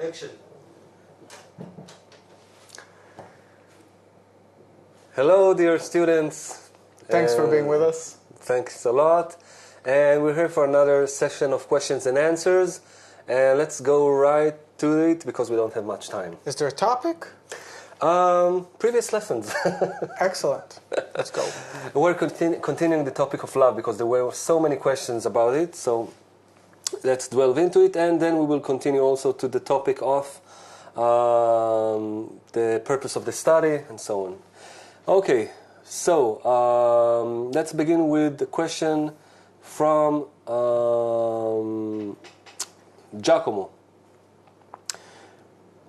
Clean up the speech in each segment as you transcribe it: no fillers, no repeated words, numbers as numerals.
Action. Hello, dear students. Thanks for being with us. Thanks a lot. And we're here for another session of questions and answers. And let's go right to it because we don't have much time. Is there a topic? Previous lessons. Excellent. Let's go. We're continuing the topic of love because there were so many questions about it. So let's delve into it, and then we will continue also to the topic of the purpose of the study and so on. Okay, so let's begin with the question from Giacomo.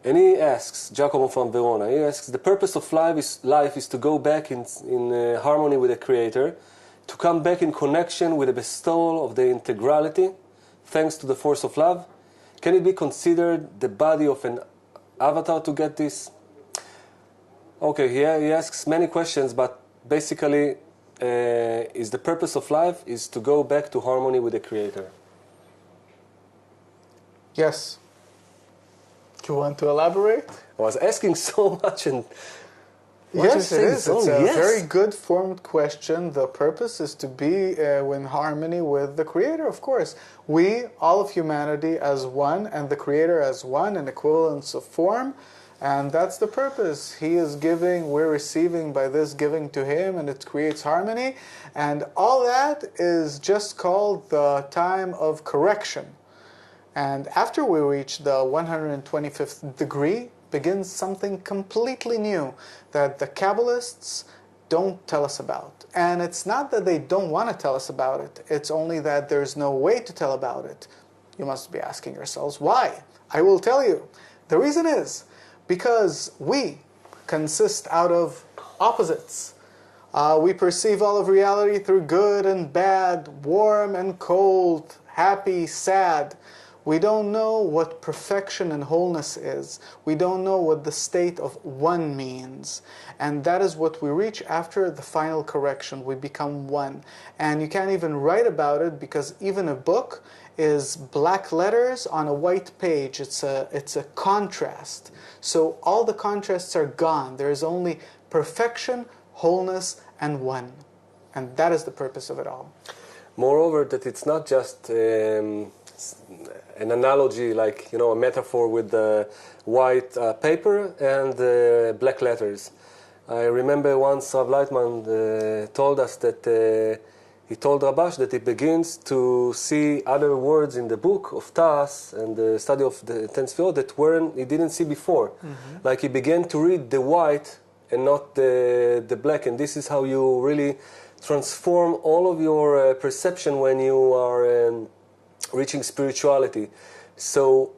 And he asks, Giacomo from Verona, he asks, the purpose of life is to go back in harmony with the Creator, to come back in connection with the bestowal of the integrality, thanks to the force of love. Can it be considered the body of an avatar to get this? Okay, he asks many questions, but basically, is the purpose of life is to go back to harmony with the Creator? Yes. Do you want to elaborate? I was asking so much, and yes, it is. It's a yes. very good formed question. The purpose is to be in harmony with the Creator, of course. We, all of humanity, as one, and the Creator as one, in equivalence of form. And that's the purpose. He is giving, we're receiving by this giving to Him, and it creates harmony. And all that is just called the time of correction. And after we reach the 125th degree, begins something completely new that the Kabbalists don't tell us about. And it's not that they don't want to tell us about it. It's only that there's no way to tell about it. You must be asking yourselves, why? I will tell you. The reason is because we consist out of opposites. We perceive all of reality through good and bad, warm and cold, happy, sad. We don't know what perfection and wholeness is. We don't know what the state of one means. And that is what we reach after the final correction. We become one. And you can't even write about it because even a book is black letters on a white page. It's a contrast. So all the contrasts are gone. There is only perfection, wholeness, and one. And that is the purpose of it all. Moreover, that it's not just an analogy, like, a metaphor with the white paper and the black letters. I remember once Rav Leitman told us that he told Rabash that he begins to see other words in the book of Tas and the study of the 10 Sefirot that he didn't see before. Mm-hmm. Like he began to read the white and not the black, and this is how you really transform all of your perception when you are reaching spirituality. So,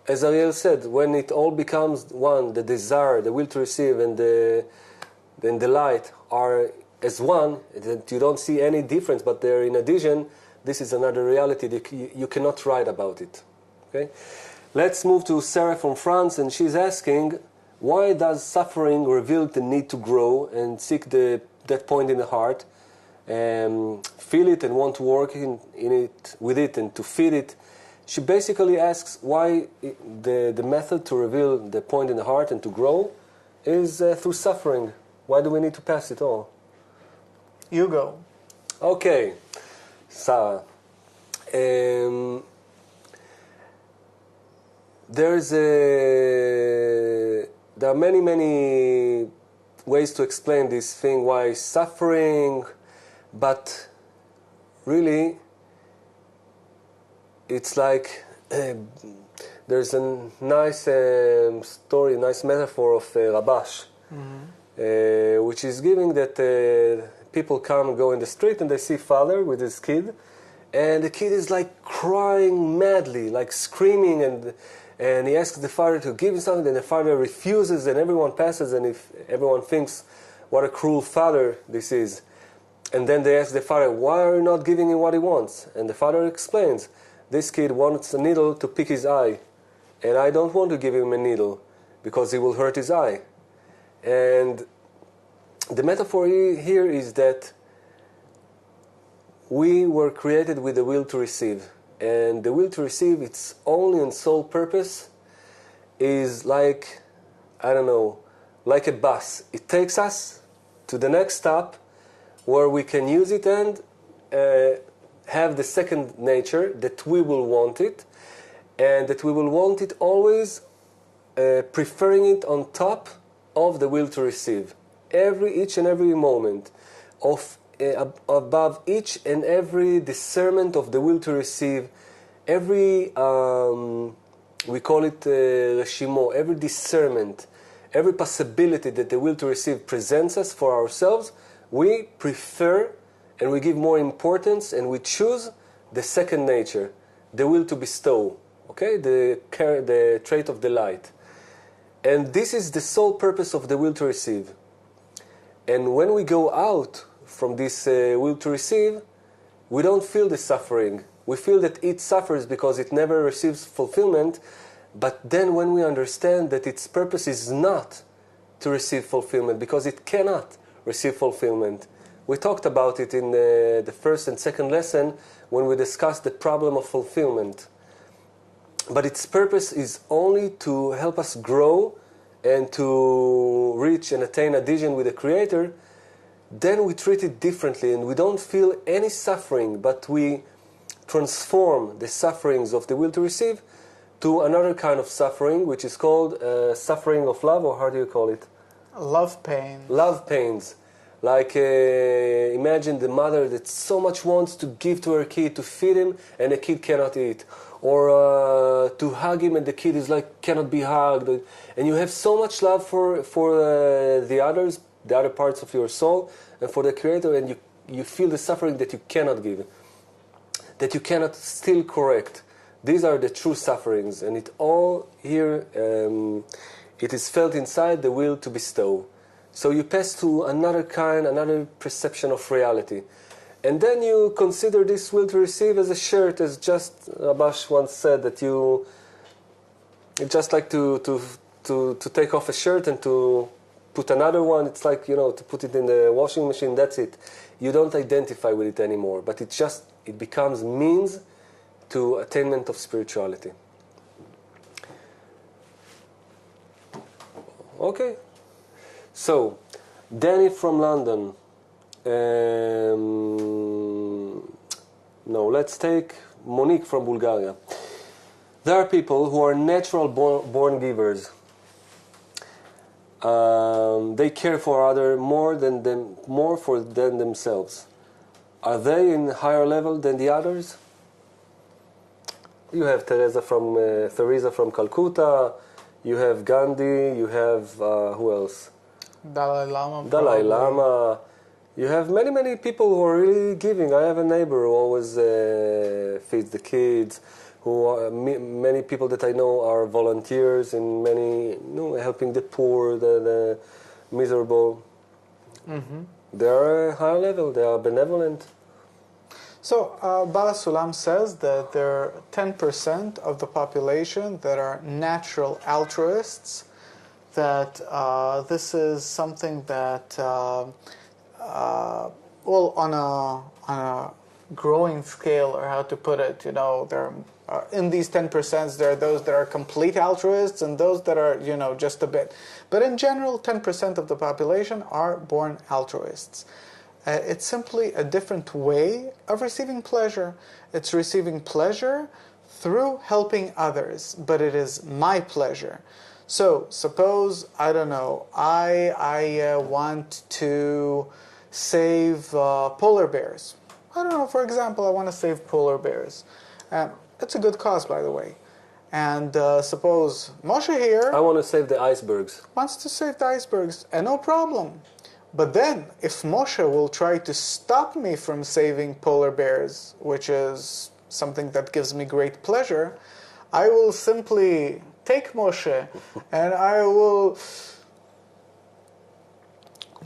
as Ariel said, when it all becomes one, the desire, the will to receive, and the light are as one, that you don't see any difference, but they're in addition, this is another reality that you cannot write about it. Okay? Let's move to Sarah from France, and she's asking, why does suffering reveal the need to grow and seek that point in the heart, and feel it and want to work in it with it and to feed it? She basically asks why the method to reveal the point in the heart and to grow is through suffering. Why do we need to pass it all? You go. Okay, Sarah. There are many ways to explain this thing, why suffering, but really it's like there's a nice story, nice metaphor of Rabash, mm-hmm. Which is giving that people come and go in the street and they see father with his kid, and the kid is like crying madly, like screaming, and he asks the father to give him something, and the father refuses, and everyone passes, and if everyone thinks what a cruel father this is. And then they ask the father, why are you not giving him what he wants? And the father explains, this kid wants a needle to pick his eye, and I don't want to give him a needle because he will hurt his eye. And the metaphor here is that we were created with the will to receive. And the will to receive, its only and sole purpose is like, I don't know, like a bus. It takes us to the next stop where we can use it and have the second nature that we will want it, and that we will want it always preferring it on top of the will to receive. Each and every moment of above each and every discernment of the will to receive, every we call it reshimo, every discernment, every possibility that the will to receive presents us for ourselves, we prefer and we give more importance and we choose the second nature, the will to bestow, okay, the trait of delight. And this is the sole purpose of the will to receive. And when we go out from this will to receive, we don't feel the suffering. We feel that it suffers because it never receives fulfillment. But then when we understand that its purpose is not to receive fulfillment, because it cannot receive fulfillment. We talked about it in the first and second lesson when we discussed the problem of fulfillment. But its purpose is only to help us grow and to reach and attain adhesion with the Creator. Then we treat it differently and we don't feel any suffering, but we transform the sufferings of the will to receive to another kind of suffering, which is called suffering of love, or how do you call it? Love pain. Love pains. Like imagine the mother that so much wants to give to her kid, to feed him, and the kid cannot eat. Or to hug him and the kid is like, cannot be hugged. And you have so much love for the others, the other parts of your soul, and for the Creator, and you feel the suffering that you cannot give, that you cannot still correct. These are the true sufferings, and it all here, it is felt inside the will to bestow. So you pass to another perception of reality. And then you consider this will to receive as a shirt, as just Abash once said, that you just like to take off a shirt and to put another one. It's like, to put it in the washing machine, that's it. You don't identify with it anymore, but it becomes means to attainment of spirituality. Okay. So, Danny from London. No, let's take Monique from Bulgaria. There are people who are natural born givers. They care for others more than themselves. Are they in higher level than the others? You have Teresa from Calcutta. You have Gandhi. You have who else? Dalai Lama. Dalai Lama. You have many people who are really giving. I have a neighbor who always feeds the kids. Many people that I know are volunteers in helping the poor, the miserable. Mm-hmm. They are a high level. They are benevolent. So Bala Sulam says that there are 10% of the population that are natural altruists. That this is something that, on a growing scale, or how to put it, there are, in these 10%, there are those that are complete altruists and those that are, just a bit. But in general, 10% of the population are born altruists. It's simply a different way of receiving pleasure. It's receiving pleasure through helping others, but it is my pleasure. So suppose, I don't know, I want to save polar bears. I don't know, for example, I want to save polar bears. It's a good cause, by the way. And suppose Moshe here... I want to save the icebergs. Wants to save the icebergs, and no problem. But then, if Moshe will try to stop me from saving polar bears, which is something that gives me great pleasure, I will simply take Moshe and I will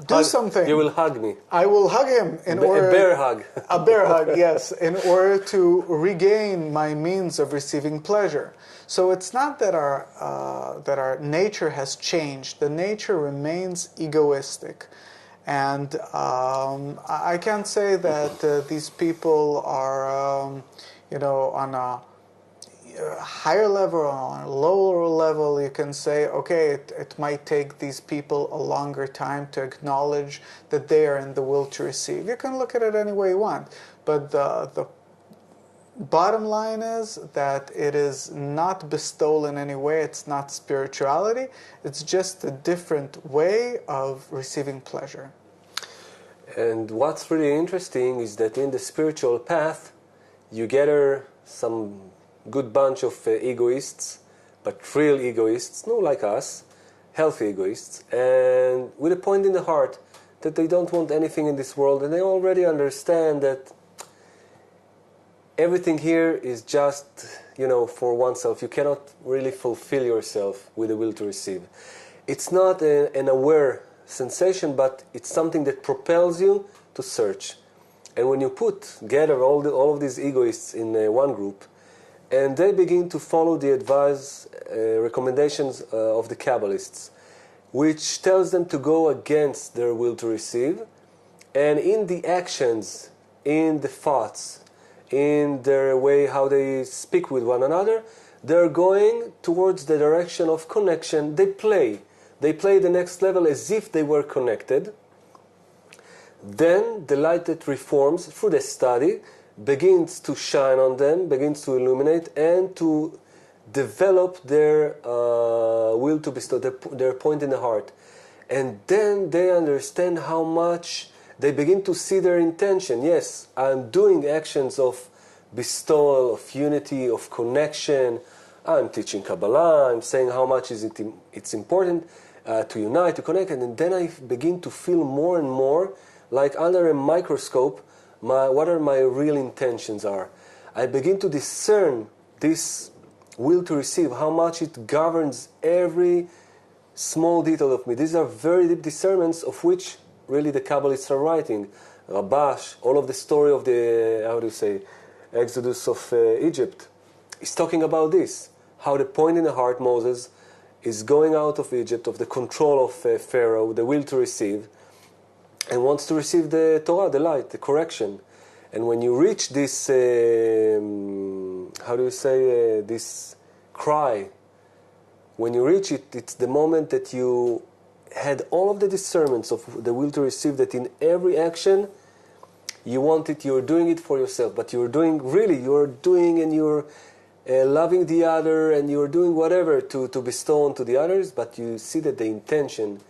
do something. You will hug me. I will hug him in order... A bear hug. A bear hug, yes, in order to regain my means of receiving pleasure. So it's not that our nature has changed. The nature remains egoistic. And I can't say that these people are, on a higher level or on a lower level, you can say, okay, it might take these people a longer time to acknowledge that they are in the will to receive. You can look at it any way you want, but the bottom line is that it is not bestowal in any way. It's not spirituality. It's just a different way of receiving pleasure. And what's really interesting is that in the spiritual path, you gather some good bunch of egoists, but real egoists, not like us, healthy egoists, and with a point in the heart that they don't want anything in this world, and they already understand that everything here is just, for oneself. You cannot really fulfill yourself with the will to receive. It's not an aware sensation, but it's something that propels you to search. And when you gather all of these egoists in one group, and they begin to follow the advice, recommendations of the Kabbalists, which tells them to go against their will to receive, and in the actions, in the thoughts, in their way how they speak with one another, they're going towards the direction of connection. They play the next level as if they were connected. Then the light that reforms through the study begins to shine on them, begins to illuminate, and to develop their will to bestow, their point in the heart. And then they understand how much they begin to see their intention. Yes, I'm doing actions of bestowal, of unity, of connection. I'm teaching Kabbalah. I'm saying how much it's important to unite, to connect. And then I begin to feel more and more like under a microscope what are my real intentions are. I begin to discern this will to receive, how much it governs every small detail of me. These are very deep discernments of which really the Kabbalists are writing. Rabash, all of the story of the, Exodus of Egypt, is talking about this. How the point in the heart, Moses, is going out of Egypt, of the control of Pharaoh, the will to receive, and wants to receive the Torah, the light, the correction. And when you reach this, this cry, when you reach it, it's the moment that you had all of the discernments of the will to receive, that in every action you want it, you're doing it for yourself, but you're doing and you're loving the other, and you're doing whatever to bestow on to the others, but you see that the intention,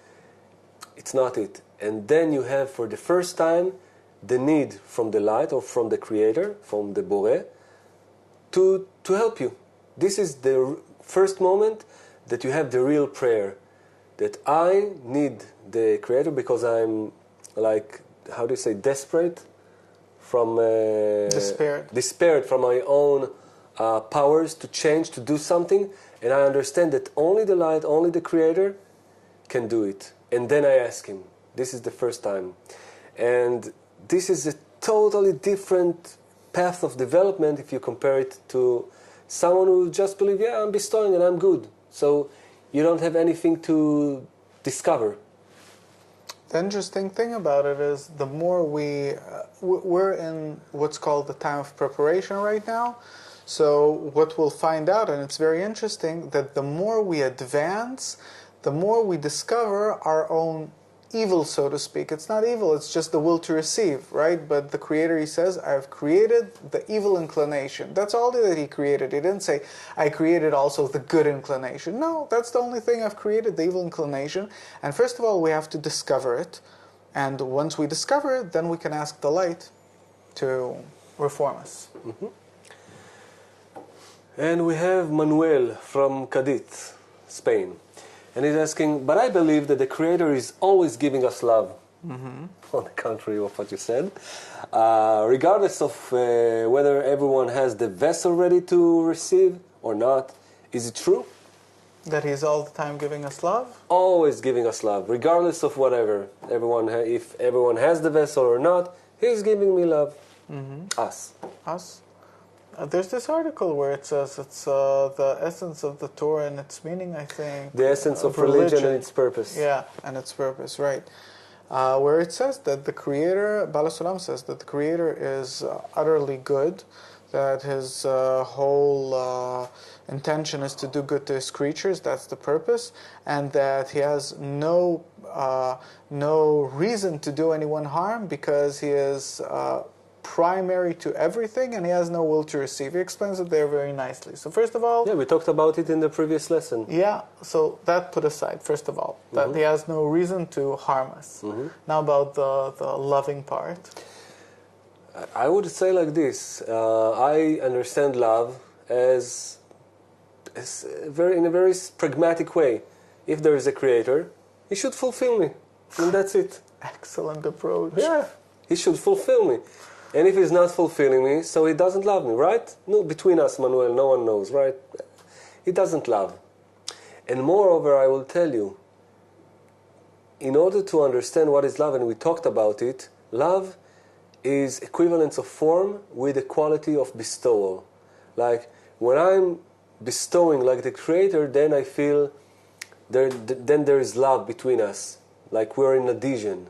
it's not it. And then you have for the first time the need from the light or from the Creator, from the Boré, to help you. This is the first moment that you have the real prayer, that I need the Creator because I'm desperate from despaired from my own powers to change, to do something, and I understand that only the light, only the Creator can do it. And then I ask Him. This is the first time. And this is a totally different path of development if you compare it to someone who just believes, I'm bestowing and I'm good. So you don't have anything to discover. The interesting thing about it is the more we're in what's called the time of preparation right now. So what we'll find out, and it's very interesting, that the more we advance, the more we discover our own evil, so to speak. It's not evil, it's just the will to receive, right? But the Creator, He says, I've created the evil inclination. That's all that He created. He didn't say, I created also the good inclination. No, that's the only thing I've created, the evil inclination. And first of all, we have to discover it. And once we discover it, then we can ask the light to reform us. Mm-hmm. And we have Manuel from Cadiz, Spain. And he's asking, but I believe that the Creator is always giving us love. Mm-hmm. On the contrary of what you said. Regardless of whether everyone has the vessel ready to receive or not. Is it true? That He's all the time giving us love? Always giving us love, regardless of whatever. If everyone has the vessel or not, He's giving me love. Mm-hmm. Us. There's this article where it says it's the essence of the Torah and its meaning, I think. The essence of religion and its purpose. Yeah, and its purpose, right. Where it says that the Creator, Baal HaSulam says that the Creator is utterly good. that his whole intention is to do good to his creatures. That's the purpose, and that he has no reason to do anyone harm because he is primary to everything, and he has no will to receive. He explains it there very nicely. So first of all, Yeah, we talked about it in the previous lesson. yeah, so that put aside, first of all, that he has no reason to harm us. Now about the loving part. I would say like this. I understand love as in a very pragmatic way. If there is a creator, he should fulfill me, and that's it. Excellent approach. Yeah, he should fulfill me. And if he's not fulfilling me, so he doesn't love me, right? No, between us, Manuel, no one knows, right? He doesn't love. And moreover, I will tell you, in order to understand what is love, and we talked about it, love is equivalence of form with the quality of bestowal. Like, when I'm bestowing like the creator, then I feel then there is love between us. Like we're in adhesion.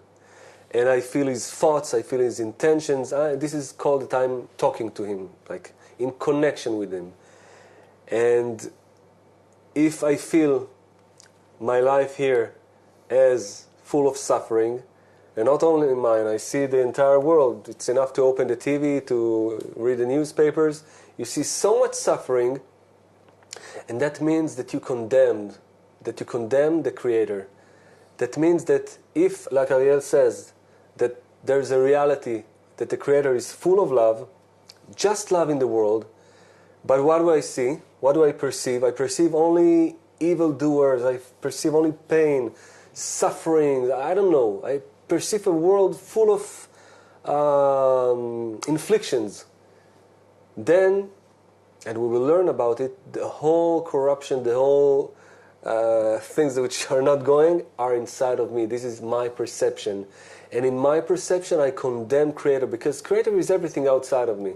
And I feel his thoughts, I feel his intentions. This is called that I'm talking to him, like in connection with him. And if I feel my life here as full of suffering, and not only mine, I see the entire world. It's enough to open the TV, to read the newspapers. You see so much suffering, and that means that you condemn the Creator. That means that if, like Ariel says, that there's a reality that the Creator is full of love, just love in the world, but what do I see? What do I perceive? I perceive only evildoers. I perceive only pain, suffering. I don't know. I perceive a world full of inflictions. Then, and we will learn about it, the whole corruption, the whole things which are not going are inside of me. This is my perception. And in my perception, I condemn Creator, because Creator is everything outside of me.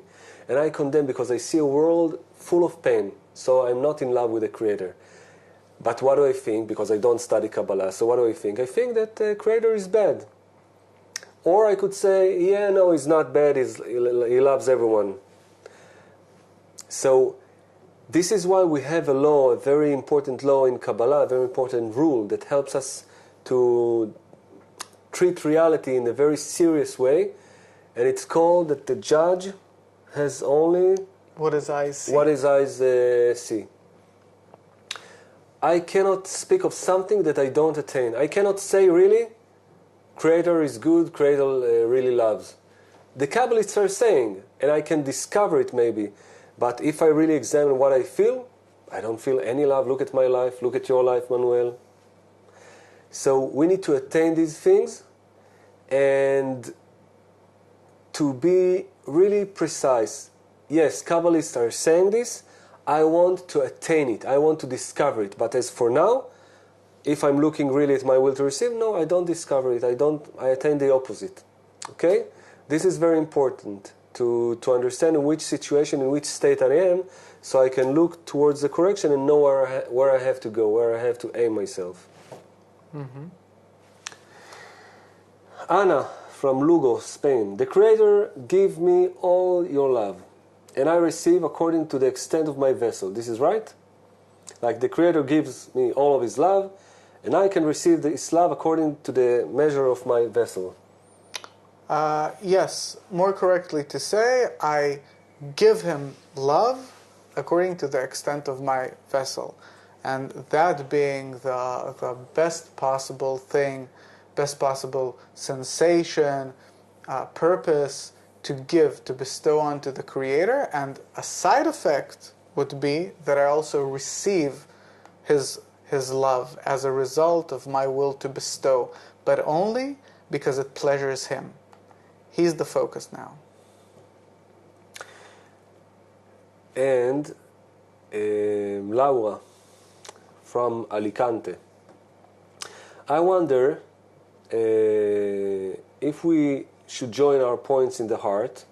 And I condemn because I see a world full of pain. So I'm not in love with the Creator. But what do I think? Because I don't study Kabbalah. So what do I think? I think that the Creator is bad. Or I could say, yeah, no, he's not bad. He loves everyone. So this is why we have a law, a very important law in Kabbalah, a very important rule that helps us to treat reality in a very serious way. And it's called that the judge has only what his eyes see. What his eyes see. I cannot speak of something that I don't attain. I cannot say really, Creator is good, Creator really loves. The Kabbalists are saying, and I can discover it maybe, but if I really examine what I feel, I don't feel any love. Look at my life, look at your life, Manuel. So we need to attain these things and to be really precise. Yes, Kabbalists are saying this. I want to attain it. I want to discover it. But as for now, if I'm looking really at my will to receive, no, I don't discover it. I attain the opposite. Okay? This is very important to understand in which situation, in which state I am, so I can look towards the correction and know where I have to go, where I have to aim myself. Mm-hmm. Ana from Lugo, Spain. The Creator give me all your love, and I receive according to the extent of my vessel. This is right? Like the Creator gives me all of His love, and I can receive His love according to the measure of my vessel. Yes, more correctly to say, I give Him love according to the extent of my vessel. And that being the best possible thing, best possible sensation, purpose to give, to bestow onto the Creator. And a side effect would be that I also receive His love as a result of my will to bestow, but only because it pleasures Him. He's the focus now. And Laura from Alicante. I wonder if we should join our points in the heart,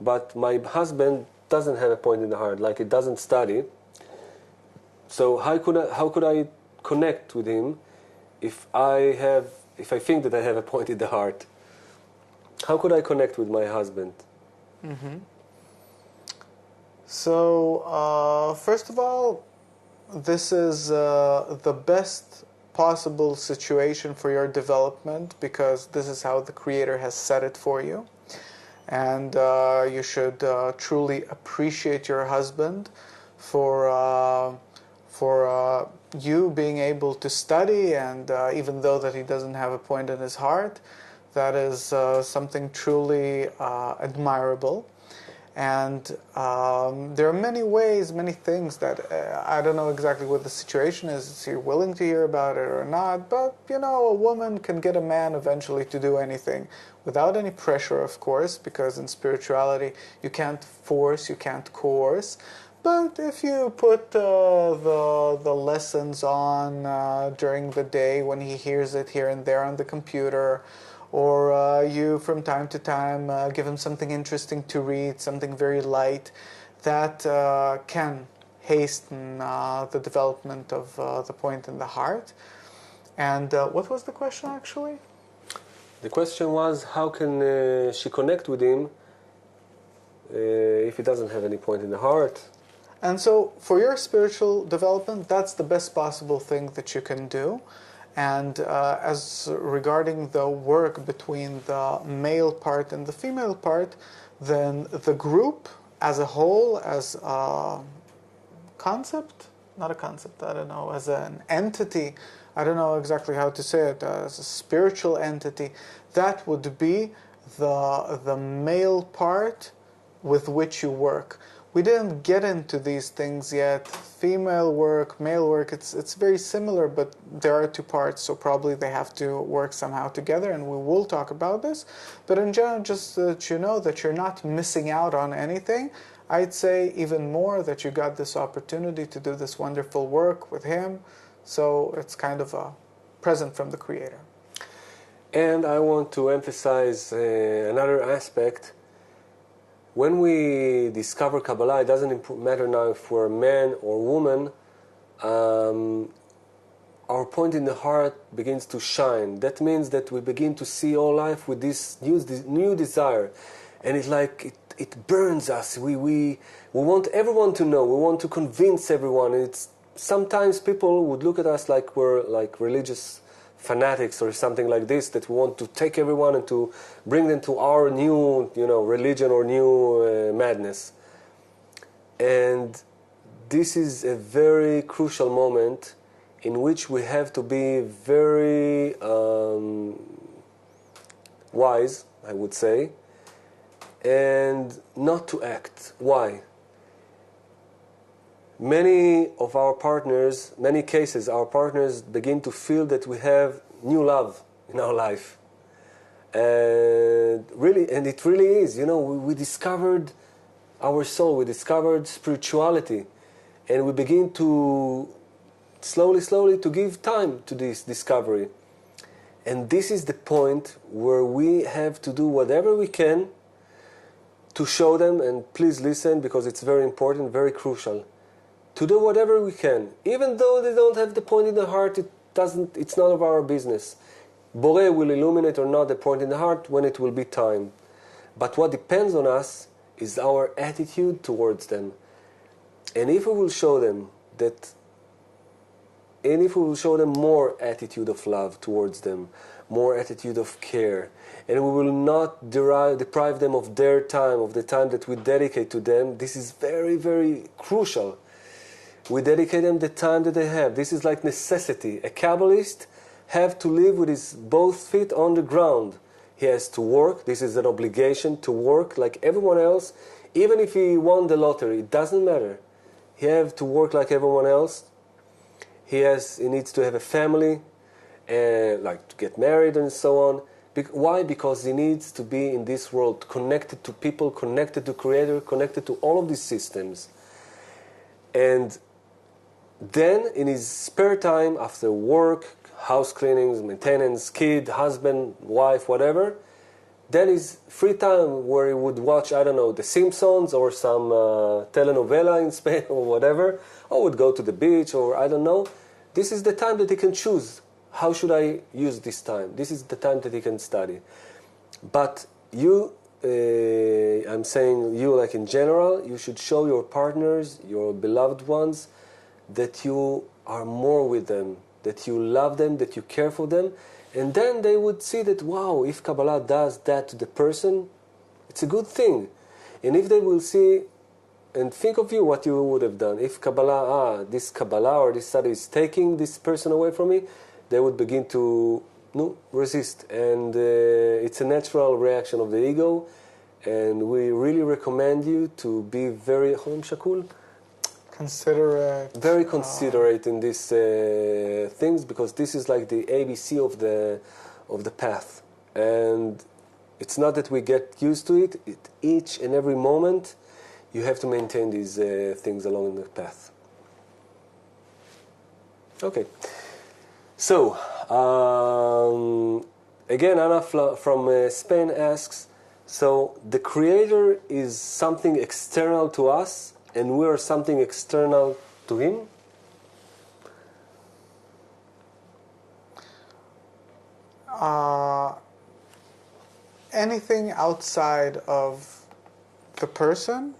but my husband doesn't have a point in the heart, like he doesn't study. So how could I connect with him if I think that I have a point in the heart? How could I connect with my husband? Mm-hmm. So, first of all, this is the best possible situation for your development because this is how the Creator has set it for you. And you should truly appreciate your husband for you being able to study, and even though that he doesn't have a point in his heart, that is something truly admirable. And there are many ways, many things that I don't know exactly what the situation is. Is he willing to hear about it or not? But, a woman can get a man eventually to do anything without any pressure, of course, because in spirituality you can't force, you can't coerce. But if you put the lessons on during the day when he hears it here and there on the computer, or you from time to time give him something interesting to read, something very light, that can hasten the development of the point in the heart. And what was the question actually? The question was, how can she connect with him if he doesn't have any point in the heart? And so for your spiritual development, that's the best possible thing that you can do. And as regarding the work between the male part and the female part, then the group as a whole, as a concept, not a concept, I don't know, as an entity, I don't know exactly how to say it, as a spiritual entity, that would be the male part with which you work. We didn't get into these things yet. Female work, male work, it's very similar, but there are two parts, so probably they have to work somehow together, and we will talk about this. But in general, just that you know that you're not missing out on anything. I'd say even more that you got this opportunity to do this wonderful work with him, so it's kind of a present from the Creator. And I want to emphasize another aspect. When we discover Kabbalah, it doesn't matter now if we're man or woman, our point in the heart begins to shine. That means that we begin to see all life with this new desire. And it's like it burns us. We want everyone to know. We want to convince everyone. Sometimes people would look at us like we're like religious fanatics or something like this, that we want to take everyone and to bring them to our new, religion or new madness. And this is a very crucial moment in which we have to be very wise, I would say, and not to act. Why? Many cases, our partners begin to feel that we have new love in our life. And it really is. We discovered our soul, we discovered spirituality, and we begin to slowly to give time to this discovery. And this is the point where we have to do whatever we can to show them, and please listen because it's very important, very crucial. To do whatever we can, even though they don't have the point in the heart, it's none of our business. Boré will illuminate or not the point in the heart when it will be time. But what depends on us is our attitude towards them. And if we will show them more attitude of love towards them, more attitude of care, and we will not deprive them of their time, of the time that we dedicate to them, this is very, very crucial. We dedicate them the time that they have. This is like necessity. A Kabbalist have to live with his both feet on the ground. He has to work. This is an obligation to work like everyone else. Even if he won the lottery, it doesn't matter. He have to work like everyone else. He needs to have a family, like to get married and so on. Why? Because he needs to be in this world, connected to people, connected to Creator, connected to all of these systems. And then in his spare time, after work, house cleanings, maintenance, kid, husband, wife, whatever, then his free time where he would watch, I don't know, The Simpsons or some telenovela in Spain or whatever, or would go to the beach or I don't know. This is the time that he can choose. How should I use this time? This is the time that he can study. But you I'm saying you like in general, you should show your partners, your beloved ones, that you are more with them, that you love them, that you care for them, and then they would see that, wow, if Kabbalah does that to the person, it's a good thing. And if they will see and think of you, what you would have done. If Kabbalah, this Kabbalah or this study is taking this person away from me, they would begin to resist. And it's a natural reaction of the ego. And we really recommend you to be very considerate. Very considerate in these things, because this is like the ABC of the path. And it's not that we get used to it. Each and every moment, you have to maintain these things along the path. Okay. So, again, Anna from Spain asks, so the Creator is something external to us, and we are something external to Him? Anything outside of the person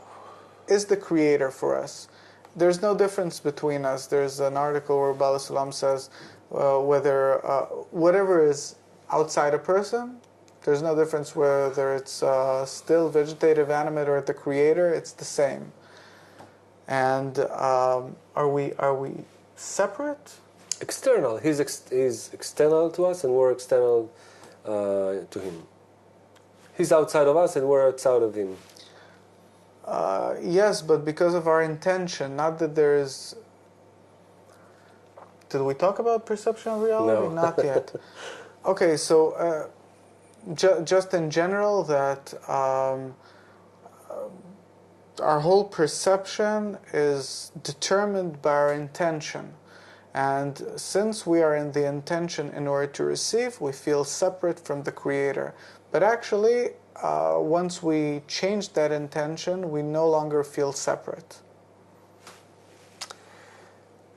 is the creator for us. There's no difference between us. There's an article where Bala Salam says whatever is outside a person, there's no difference whether it's still vegetative, animate, or the creator. It's the same. And are we separate? External. He's external to us, and we're external to Him. He's outside of us, and we're outside of Him. Yes, but because of our intention, not that there is... Did we talk about perception of reality? No. Not yet. Okay, so just in general, that our whole perception is determined by our intention. And since we are in the intention in order to receive, we feel separate from the Creator. But actually, once we change that intention, we no longer feel separate.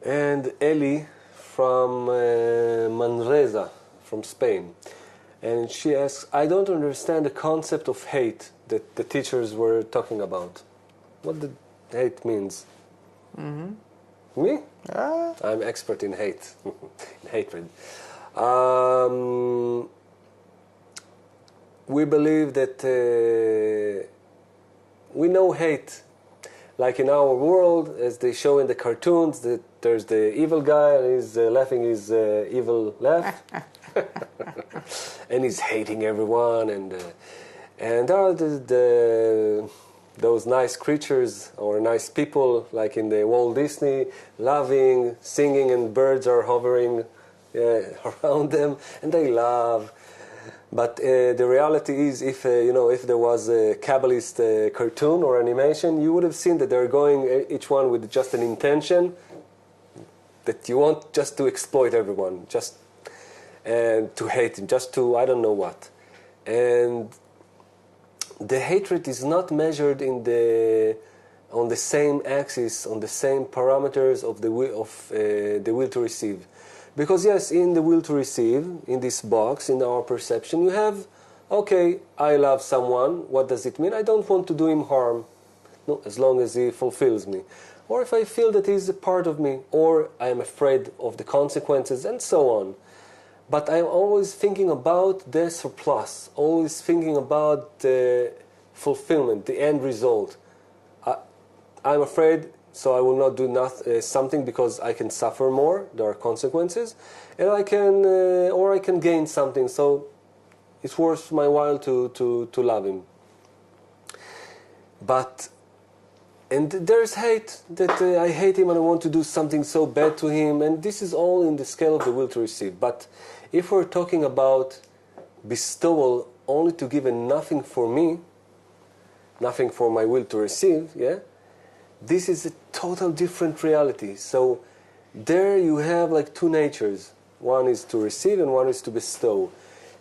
And Ellie from Manresa, from Spain. And she asks, I don't understand the concept of hate that the teachers were talking about. What the hate means? Mm-hmm. Me? I'm expert in hate, in hatred. We believe that we know hate. Like in our world, as they show in the cartoons, that there's the evil guy and he's laughing his evil laugh. And he's hating everyone. And there are those nice creatures or nice people, like in the Walt Disney, loving, singing, and birds are hovering around them, and they love. But the reality is, if there was a Kabbalist cartoon or animation, you would have seen that they're going each one with just an intention that you want just to exploit everyone, just and to hate, just to I don't know what. And the hatred is not measured on the same axis, on the same parameters of the will to receive. Because yes, in the will to receive, in this box, in our perception, you have, okay, I love someone. What does it mean? I don't want to do him harm, no, as long as he fulfills me. Or if I feel that he's a part of me, or I am afraid of the consequences, and so on. But I'm always thinking about the surplus, always thinking about the fulfillment, the end result. I'm afraid, so I will not do something because I can suffer more. There are consequences, and I can gain something. So it's worth my while to love him. And there's hate, that I hate him and I want to do something so bad to him, and this is all in the scale of the will to receive. But if we're talking about bestowal only to give and nothing for me, nothing for my will to receive, this is a total different reality. So there you have like two natures. One is to receive and one is to bestow.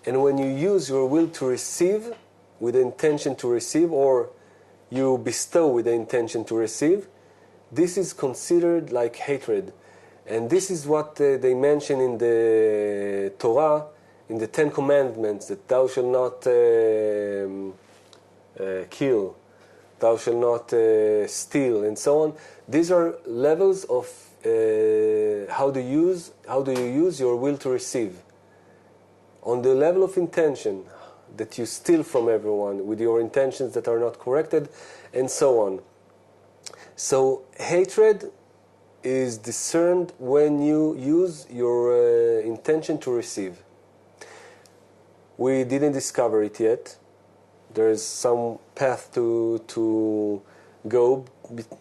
And when you use your will to receive with the intention to receive, or you bestow with the intention to receive, this is considered like hatred. And this is what they mention in the Torah, in the Ten Commandments, that thou shalt not kill, thou shalt not steal, and so on. These are levels of how do you use your will to receive. On the level of intention, that you steal from everyone with your intentions that are not corrected, and so on. So hatred is discerned when you use your intention to receive. We didn't discover it yet. There's some path to go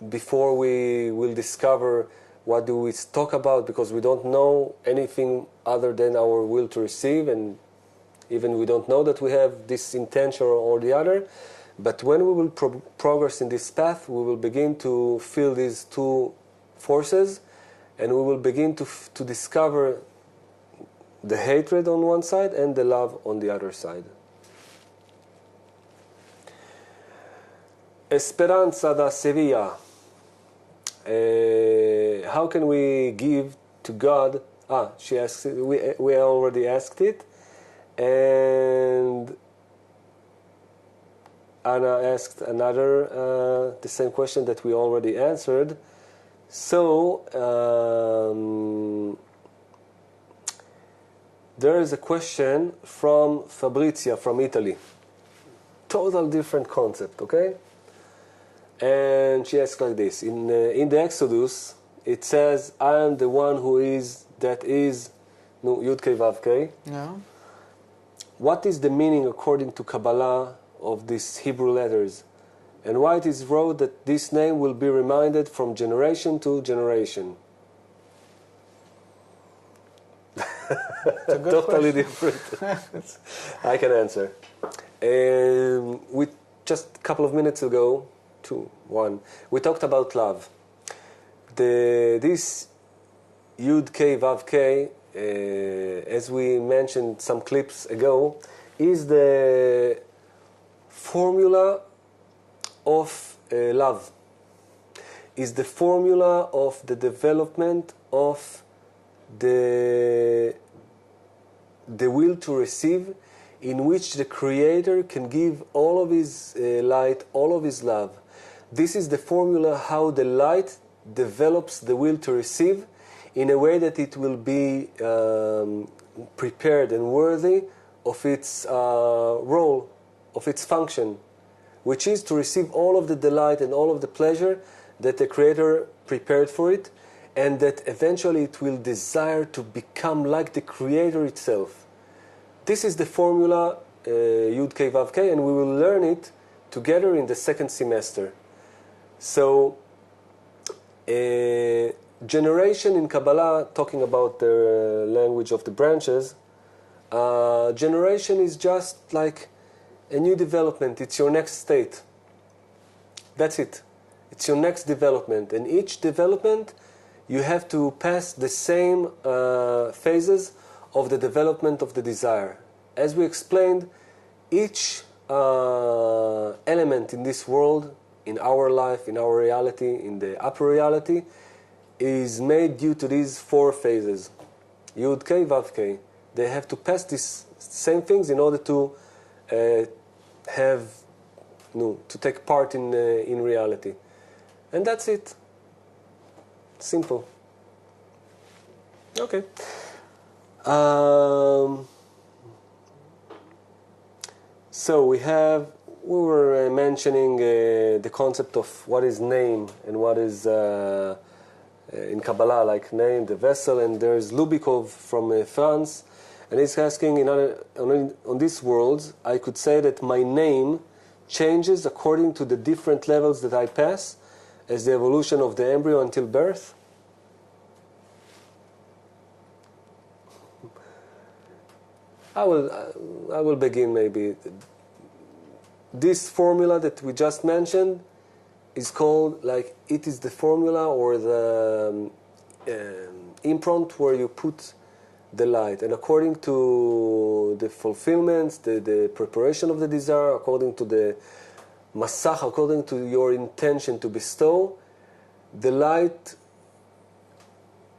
before we will discover what do we talk about, because we don't know anything other than our will to receive, and even we don't know that we have this intention or the other. But when we will progress in this path, we will begin to feel these two forces, and we will begin to discover the hatred on one side and the love on the other side. Esperanza da Sevilla. How can we give to God? She asked it. We already asked it. And Anna asked another, the same question that we already answered. So, there is a question from Fabrizia from Italy. Total different concept, okay? And she asks like this. In the Exodus, it says, I am the one who is, that is, Yud Kei Vav Kei. Yeah. What is the meaning, according to Kabbalah, of these Hebrew letters? And why it is wrote that this name will be reminded from generation to generation? It's a good Totally question. different. I can answer. We just a couple of minutes ago, we talked about love. This Yud Kei Vav Kei, as we mentioned some clips ago, is the formula of love. Is the formula of the development of the will to receive, in which the Creator can give all of His light, all of His love. This is the formula how the light develops the will to receive in a way that it will be prepared and worthy of its role, of its function, which is to receive all of the delight and all of the pleasure that the Creator prepared for it, and that eventually it will desire to become like the Creator itself. This is the formula Yud Kei Vav Kei, and we will learn it together in the second semester. So, generation in Kabbalah, talking about the language of the branches, generation is just like a new development. It's your next state. That's it. It's your next development. And each development, you have to pass the same phases of the development of the desire. As we explained, each element in this world, in our life, in our reality, in the upper reality, is made due to these four phases. Yud Kei, Vav Kei. They have to pass these same things in order to to take part in reality. And that's it. Simple. Okay. So we were mentioning the concept of what is name and what is in Kabbalah, like name, the vessel, and there's Lubikov from France, and he's asking, on these worlds, I could say that my name changes according to the different levels that I pass as the evolution of the embryo until birth? I will begin maybe. This formula that we just mentioned is called, like, it is the formula or the imprint where you put the light. And according to the fulfillments, the preparation of the desire, according to the masach, according to your intention to bestow, the light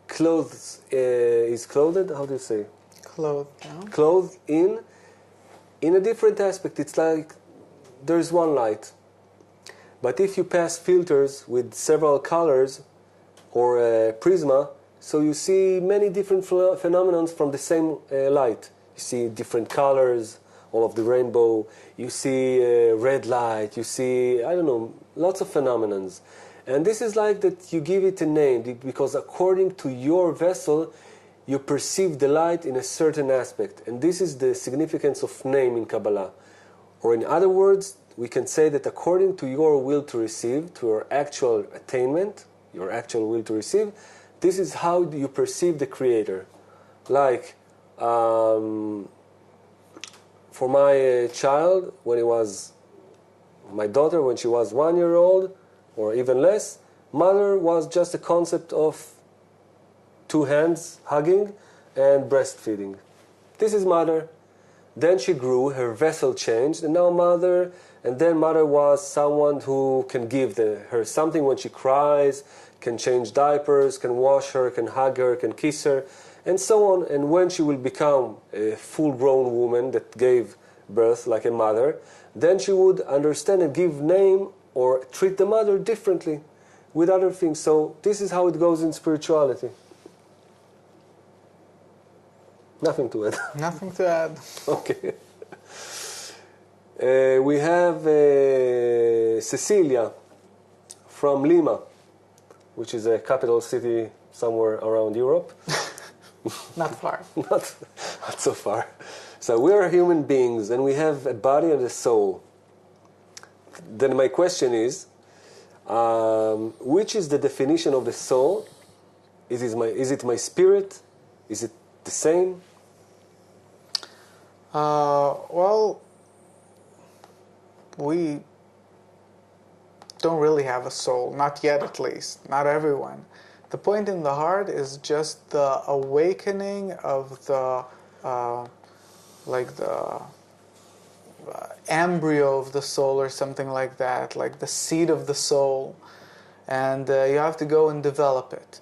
is clothed, how do you say? Clothed, yeah. Clothed in a different aspect. It's like there's one light. But if you pass filters with several colors or a prisma, so you see many different phenomena from the same light. You see different colors, all of the rainbow. You see red light. You see, I don't know, lots of phenomena. And this is like that you give it a name because according to your vessel, you perceive the light in a certain aspect. And this is the significance of name in Kabbalah. Or in other words, we can say that according to your will to receive, to your actual attainment, your actual will to receive, this is how you perceive the Creator. Like, for my child, my daughter, when she was 1 year old, or even less, mother was just a concept of 2 hands hugging and breastfeeding. This is mother. Then she grew, her vessel changed, and now mother, and then mother was someone who can give her something when she cries, can change diapers, can wash her, can hug her, can kiss her, and so on. And when she will become a full-grown woman that gave birth like a mother, then she would understand and give name or treat the mother differently with other things. So this is how it goes in spirituality. Nothing to add. Nothing to add. Okay. We have Cecilia from Lima, which is a capital city somewhere around Europe. Not far. Not so far. So we are human beings and we have a body and a soul. Then my question is, which is the definition of the soul? Is it my spirit? Is it the same? Well, we don't really have a soul, not yet at least, not everyone. The point in the heart is just the awakening of the, embryo of the soul or something like that, like the seed of the soul. And you have to go and develop it.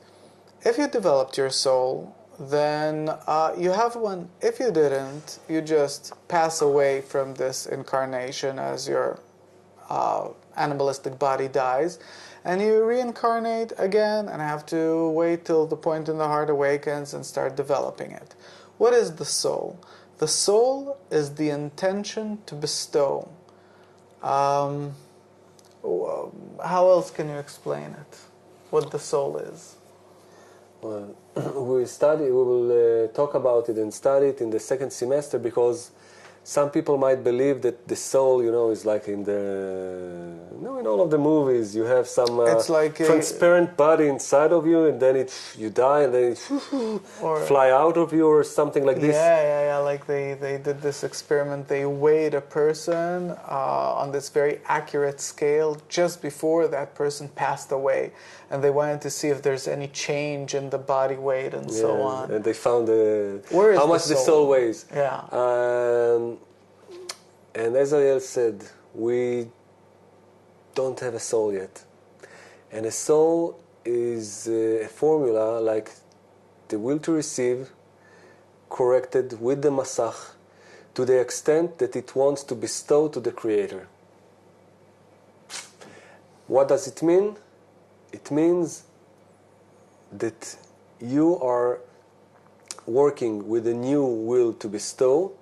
If you developed your soul, then you have one. If you didn't, you just pass away from this incarnation as your animalistic body dies, and you reincarnate again and have to wait till the point in the heart awakens and start developing it. What is the soul? The soul is the intention to bestow. How else can you explain it? What the soul is? Well, we will talk about it and study it in the second semester, because some people might believe that the soul, is like in in all of the movies, you have some it's like transparent body inside of you, and then you die, and then it fly out of you or something like this. Yeah. Like they did this experiment. They weighed a person on this very accurate scale just before that person passed away, and they wanted to see if there's any change in the body weight and so on. And they found how much the soul weighs. Yeah. And as Ariel said, we don't have a soul yet. And a soul is a formula like the will to receive corrected with the masach to the extent that it wants to bestow to the Creator. What does it mean? It means that you are working with a new will to bestow,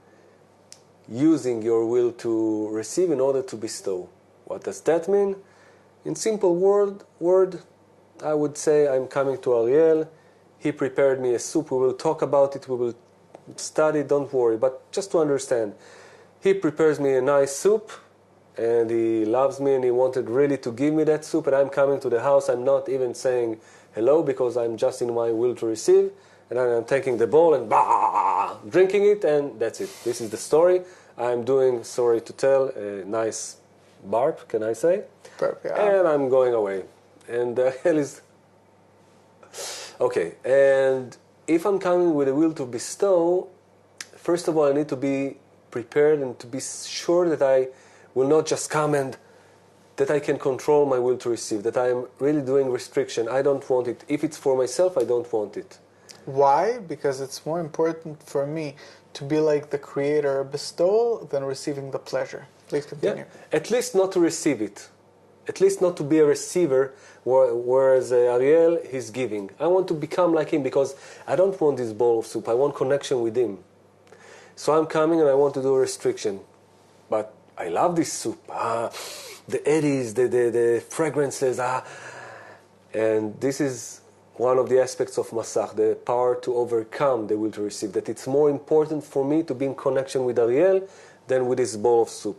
using your will to receive in order to bestow. What does that mean? In simple word, I would say I'm coming to Ariel. He prepared me a soup. We will talk about it. We will study. Don't worry. But just to understand, he prepares me a nice soup, and he loves me, and he wanted really to give me that soup. And I'm coming to the house. I'm not even saying hello because I'm just in my will to receive. And I'm taking the bowl and drinking it, and that's it. This is the story. I'm doing, sorry to tell, a nice barp, can I say? Barp, yeah. And I'm going away. And the hell is... Okay, and if I'm coming with a will to bestow, first of all, I need to be prepared and to be sure that I will not just come and that I can control my will to receive, that I'm really doing restriction. I don't want it. If it's for myself, I don't want it. Why? Because it's more important for me to be like the Creator, bestow, than receiving the pleasure. Please continue. At least not to receive it. At least not to be a receiver, whereas Ariel, he's giving. I want to become like him because I don't want this bowl of soup. I want connection with him. So I'm coming and I want to do a restriction. But I love this soup. The eddies, the fragrances. And this is one of the aspects of Masach, the power to overcome the will to receive. That it's more important for me to be in connection with Ariel than with this bowl of soup.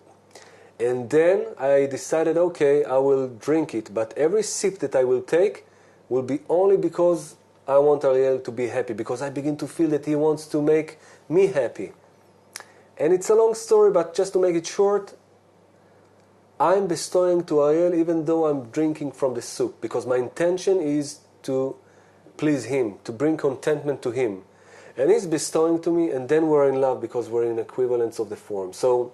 And then I decided, okay, I will drink it. But every sip that I will take will be only because I want Ariel to be happy. Because I begin to feel that he wants to make me happy. And it's a long story, but just to make it short, I'm bestowing to Ariel even though I'm drinking from the soup. Because my intention is to please him, to bring contentment to him. And he's bestowing to me, and then we're in love because we're in equivalence of the form. So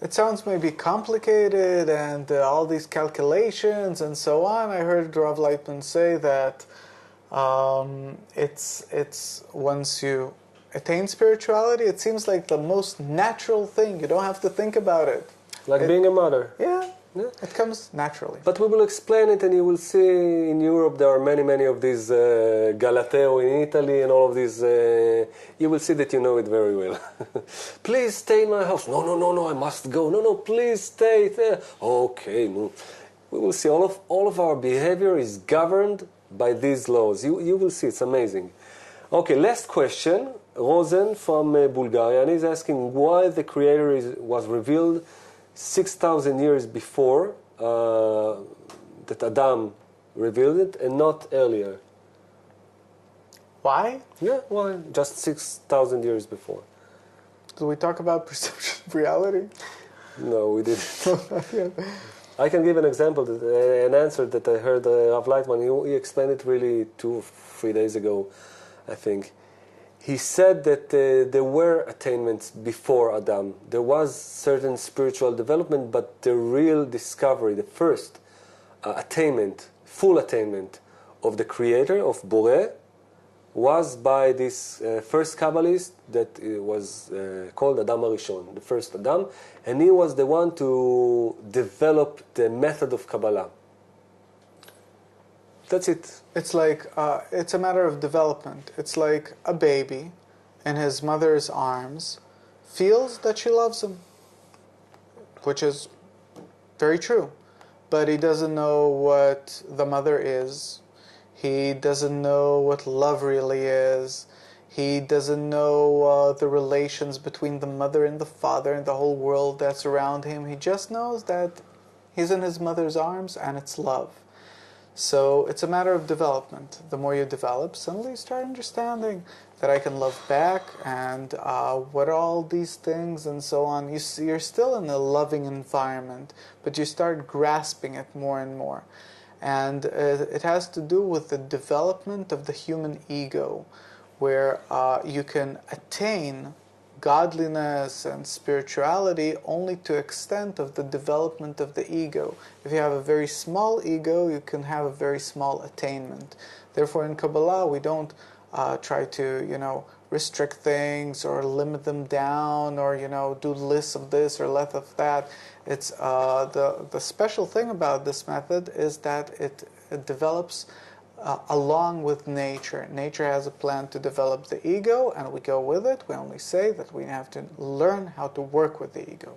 it sounds maybe complicated and all these calculations and so on. I heard Rav Lightman say that it's once you attain spirituality, it seems like the most natural thing. You don't have to think about it. Like being a mother. Yeah, it comes naturally. But we will explain it, and you will see in Europe there are many of these Galateo in Italy and all of these. You will see that you know it very well. Please stay in my house. No, I must go. No, please stay there. Okay, no. We will see all of our behavior is governed by these laws. You will see, it's amazing. Okay, last question. Rosen from Bulgaria, and he's asking why the Creator was revealed 6,000 years before that Adam revealed it and not earlier. Why? Yeah, why? Just 6,000 years before. Did we talk about perception of reality? No, we didn't. Yeah. I can give an example, an answer that I heard Rav Lightman. He explained it really 2 or 3 days ago, I think. He said that there were attainments before Adam. There was certain spiritual development, but the real discovery, the first attainment, full attainment of the Creator, of Boreh, was by this first Kabbalist that was called Adam HaRishon, the first Adam, and he was the one to develop the method of Kabbalah. That's it. It's like, it's a matter of development. It's like a baby in his mother's arms feels that she loves him, which is very true. But he doesn't know what the mother is. He doesn't know what love really is. He doesn't know the relations between the mother and the father and the whole world that's around him. He just knows that he's in his mother's arms and it's love. So it's a matter of development. The more you develop, suddenly you start understanding that I can love back and what are all these things and so on. You're still in a loving environment, but you start grasping it more and more. And it has to do with the development of the human ego, where you can attain godliness and spirituality only to extent of the development of the ego. If you have a very small ego, you can have a very small attainment. Therefore, in Kabbalah, we don't try to, restrict things or limit them down or, do lists of this or less of that. It's the special thing about this method is that it develops along with nature. Nature has a plan to develop the ego, and we go with it. We only say that we have to learn how to work with the ego.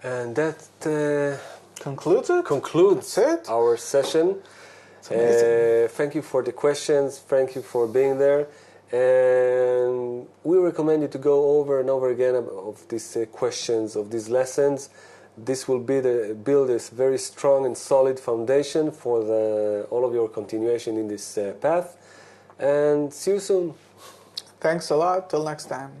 And that concludes it? Concludes it? Our session. Thank you for the questions. Thank you for being there. And we recommend you to go over and over again of these questions, of these lessons. This will build this very strong and solid foundation for all of your continuation in this path. And see you soon. Thanks a lot. Till next time.